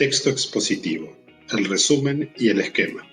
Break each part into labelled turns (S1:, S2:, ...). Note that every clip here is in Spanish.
S1: Texto expositivo, el resumen y el esquema.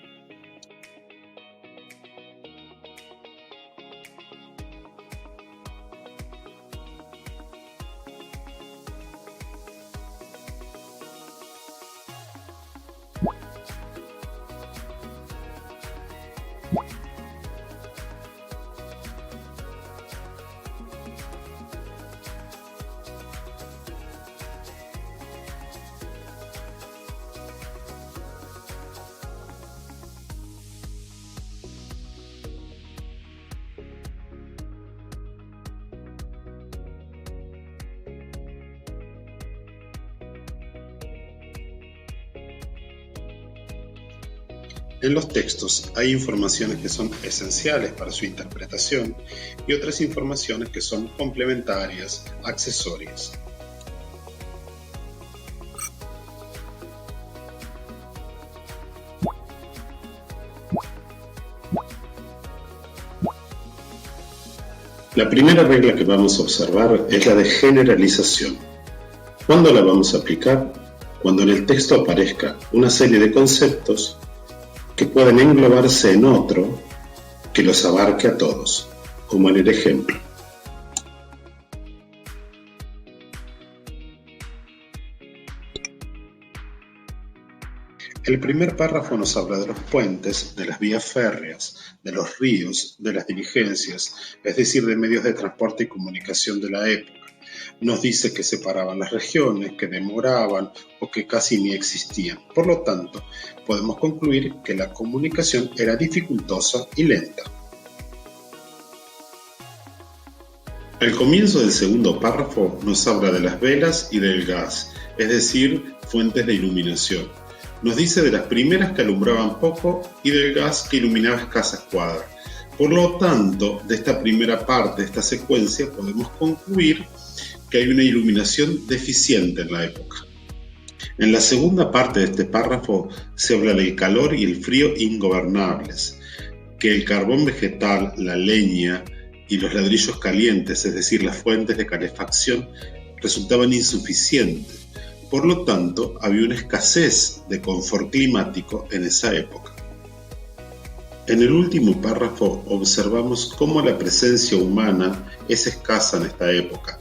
S1: En los textos hay informaciones que son esenciales para su interpretación y otras informaciones que son complementarias, accesorias. La primera regla que vamos a observar es la de generalización. ¿Cuándo la vamos a aplicar? Cuando en el texto aparezca una serie de conceptos que pueden englobarse en otro que los abarque a todos, como en el ejemplo. El primer párrafo nos habla de los puentes, de las vías férreas, de los ríos, de las diligencias, es decir, de medios de transporte y comunicación de la época. Nos dice que separaban las regiones, que demoraban o que casi ni existían. Por lo tanto, podemos concluir que la comunicación era dificultosa y lenta. El comienzo del segundo párrafo nos habla de las velas y del gas, es decir, fuentes de iluminación. Nos dice de las primeras que alumbraban poco y del gas que iluminaba escasas cuadras. Por lo tanto, de esta primera parte, de esta secuencia, podemos concluir que hay una iluminación deficiente en la época. En la segunda parte de este párrafo se habla del calor y el frío ingobernables, que el carbón vegetal, la leña y los ladrillos calientes, es decir, las fuentes de calefacción, resultaban insuficientes. Por lo tanto, había una escasez de confort climático en esa época. En el último párrafo observamos cómo la presencia humana es escasa en esta época,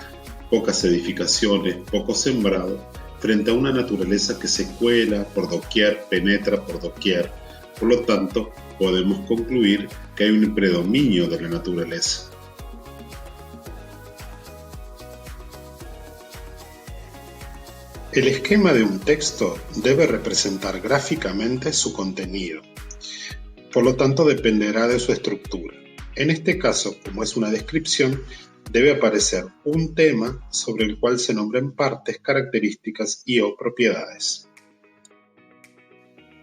S1: pocas edificaciones, poco sembrado, frente a una naturaleza que se cuela por doquier, penetra por doquier. Por lo tanto, podemos concluir que hay un predominio de la naturaleza. El esquema de un texto debe representar gráficamente su contenido. Por lo tanto, dependerá de su estructura. En este caso, como es una descripción, debe aparecer un tema sobre el cual se nombren partes, características y o propiedades.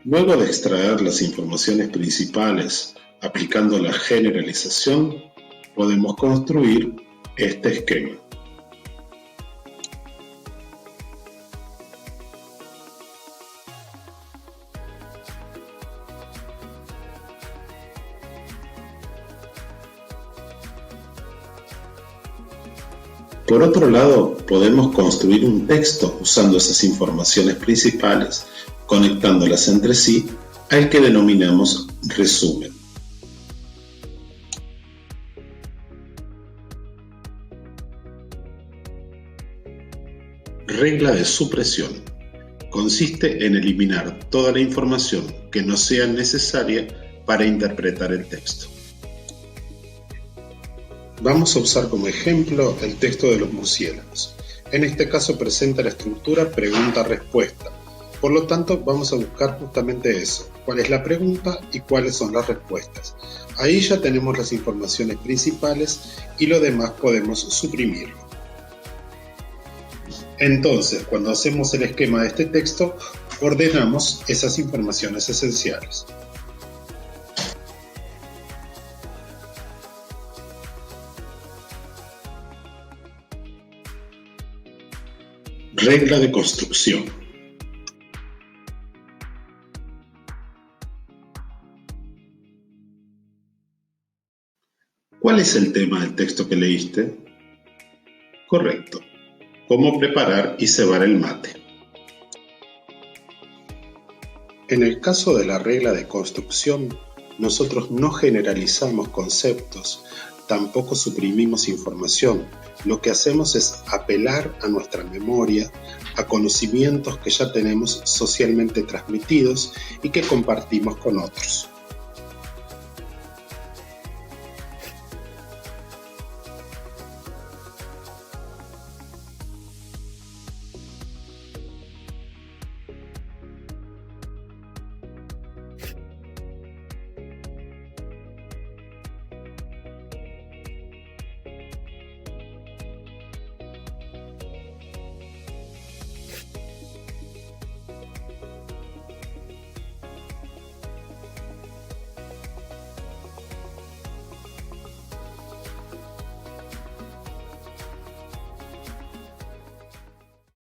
S1: Luego de extraer las informaciones principales aplicando la generalización, podemos construir este esquema. Por otro lado, podemos construir un texto usando esas informaciones principales, conectándolas entre sí, al que denominamos resumen. Regla de supresión. Consiste en eliminar toda la información que no sea necesaria para interpretar el texto. Vamos a usar como ejemplo el texto de los murciélagos. En este caso presenta la estructura pregunta-respuesta. Por lo tanto, vamos a buscar justamente eso. ¿Cuál es la pregunta y cuáles son las respuestas? Ahí ya tenemos las informaciones principales y lo demás podemos suprimirlo. Entonces, cuando hacemos el esquema de este texto, ordenamos esas informaciones esenciales. Regla de construcción. ¿Cuál es el tema del texto que leíste? Correcto. ¿Cómo preparar y cebar el mate? En el caso de la regla de construcción, nosotros no generalizamos conceptos, tampoco suprimimos información. Lo que hacemos es apelar a nuestra memoria, a conocimientos que ya tenemos socialmente transmitidos y que compartimos con otros.